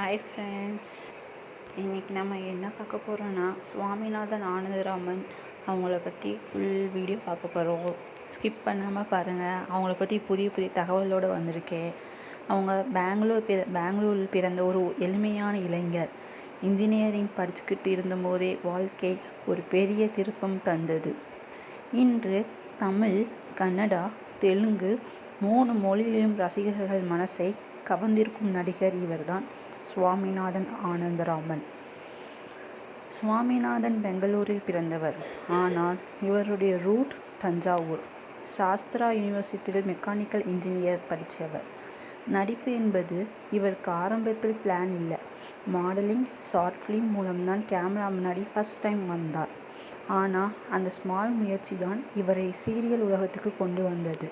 Hi friends, இன்றைக்கி நம்ம என்ன பார்க்க போகிறோன்னா சுவாமிநாதன் ஆனந்தராமன் அவங்கள பற்றி ஃபுல் வீடியோ பார்க்க போகிறோம். ஸ்கிப் பண்ணாமல் பாருங்கள். அவங்கள பற்றி புதிய புதிய தகவலோடு வந்திருக்கேன். அவங்க பெங்களூரில் பிறந்த ஒரு எளிமையான இளைஞர். இன்ஜினியரிங் படிச்சுக்கிட்டு இருந்தபோதே வாழ்க்கை ஒரு பெரிய திருப்பம் தந்தது. இன்று தமிழ், கன்னடா, தெலுங்கு 3 மொழியிலும் ரசிகர்கள் மனசை கவர்ந்திருக்கும் நடிகர் இவர்தான் சுவாமிநாதன் ஆனந்தராமன். சுவாமிநாதன் பெங்களூரில் பிறந்தவர். ஆனால் இவருடைய ரூட் தஞ்சாவூர். சாஸ்திரா யூனிவர்சிட்டியில் மெக்கானிக்கல் இன்ஜினியர் படித்தவர். நடிப்பு என்பது இவருக்கு ஆரம்பத்தில் பிளான் இல்லை. மாடலிங், ஷார்ட் ஃபிலிம் மூலம்தான் கேமரா முன்னாடி ஃபர்ஸ்ட் டைம் வந்தார். ஆனால் அந்த ஸ்மால் முயற்சி தான் இவரை சீரியல் உலகத்துக்கு கொண்டு வந்தது.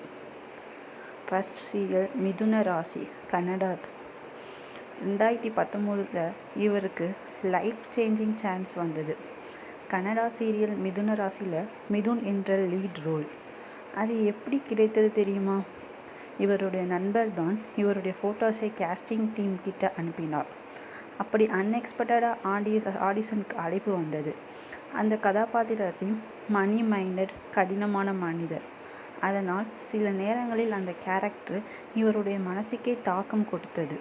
ஃபர்ஸ்ட் சீரியல் மிதுன ராசி, கன்னடா. 2019 இவருக்கு லைஃப் சேஞ்சிங் சான்ஸ் வந்தது. கன்னடா சீரியல் மிதுன ராசியில் மிதுன் என்ற லீட் ரோல். அது எப்படி கிடைத்தது தெரியுமா? இவருடைய நண்பர் தான் இவருடைய ஃபோட்டோஸை கேஸ்டிங் டீம் கிட்ட அனுப்பினார். அப்படி அன்எக்ஸ்பெக்டடாக ஆடிஷனுக்கு அழைப்பு வந்தது. அந்த கதாபாத்திரத்தையும் மணி மைண்டட், கடினமான மனிதர். அதனால் சில நேரங்களில் அந்த கேரக்டர் இவருடைய மனசுக்கே தாக்கம் கொடுத்தது.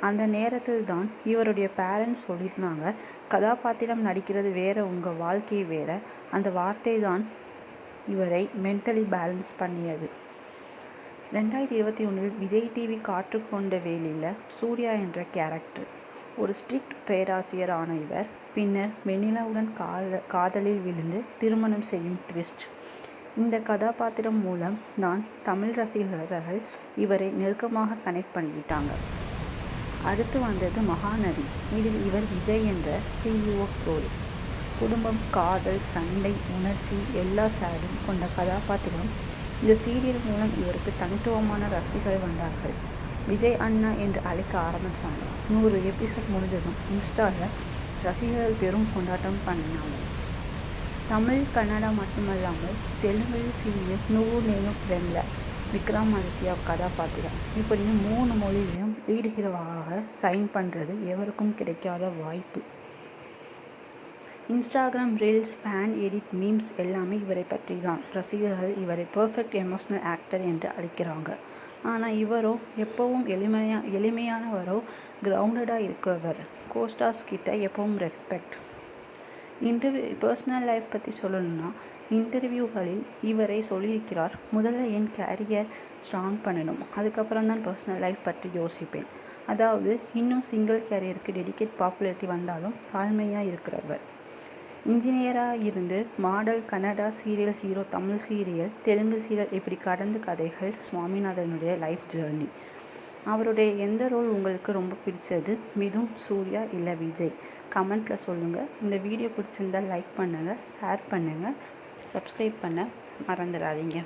அந்த நேரத்தில் தான் இவருடைய பேரண்ட்ஸ் சொல்லிட்டாங்க, கதாபாத்திரம் நடிக்கிறது வேற, உங்கள் வாழ்க்கை வேற. அந்த வார்த்தை தான் இவரை மென்டலி பேலன்ஸ் பண்ணியது. 2021 விஜய் டிவி காற்றுக்கொண்ட வேலையில் சூர்யா என்ற கேரக்டர். ஒரு ஸ்ட்ரிக்ட் பேராசிரியர் ஆன இவர் பின்னர் வெண்ணிலாவுடன் காதலில் விழுந்து திருமணம் செய்யும் ட்விஸ்ட். இந்த கதாபாத்திரம் மூலம் தான் தமிழ் ரசிகர்கள் இவரை நெருக்கமாக கனெக்ட் பண்ணிக்கிட்டாங்க. அடுத்து வந்தது மகாநதி. இதில் இவர் விஜய் என்ற CEO ரோல். குடும்பம், காதல், சண்டை, உணர்ச்சி எல்லா சேடும் கொண்ட கதாபாத்திரம். இந்த சீரியல் மூலம் இவருக்கு தனித்துவமான ரசிகர்கள் வந்தார்கள். விஜய் அண்ணா என்று அழைக்க ஆரம்பித்தாங்க. 100 எபிசோட் முடிஞ்சதும் இன்ஸ்டாவில் ரசிகர்கள் பெரும் கொண்டாட்டம் பண்ணினாங்க. தமிழ், கன்னடா மட்டுமல்லாமல் தெலுங்கில் சீரியல் நூறு நேனு ரெம்ல விக்ரமாதித்யா கதாபாத்திரம். இப்படி 3 மொழியிலும் லீட் ஹீரோவாக சைன் பண்ணுறது எவருக்கும் கிடைக்காத வாய்ப்பு. Instagram reels, fan edit, memes எல்லாமே இவரை பற்றி தான். ரசிகர்கள் இவரை பெர்ஃபெக்ட் எமோஷனல் ஆக்டர் என்று அழைக்கிறாங்க. ஆனால் இவரோ எப்பவும் எளிமையானவரோ, கிரவுண்டடாக இருக்கவர். கோஸ்டார்ஸ் கிட்ட எப்பவும் ரெஸ்பெக்ட். பர்சனல் லைஃப் பற்றி சொல்லணும்னா, இன்டர்வியூகளில் இவரை சொல்லியிருக்கிறார், முதல்ல என் கேரியர் ஸ்ட்ராங் பண்ணணும், அதுக்கப்புறம் தான் பர்சனல் லைஃப் பற்றி யோசிப்பேன். அதாவது இன்னும் சிங்கிள் கேரியருக்கு டெடிகேட் பாப்புலாரிட்டி வந்தாலும் தாழ்மையாக இருக்கிறவர். இன்ஜினியராக இருந்து model, Kannada serial hero, Tamil serial, Telugu serial, இப்படி கடந்த கதைகள் சுவாமிநாதனுடைய லைஃப் ஜேர்னி. அவருடைய எந்த ரோல் உங்களுக்கு ரொம்ப பிடிச்சது? மிதுன், சூர்யா இல்லை விஜய்? கமெண்ட்டில் சொல்லுங்கள். இந்த வீடியோ பிடிச்சிருந்தால் லைக் பண்ணுங்கள், ஷேர் பண்ணுங்கள், சப்ஸ்கிரைப் பண்ண மறந்துடாதீங்க.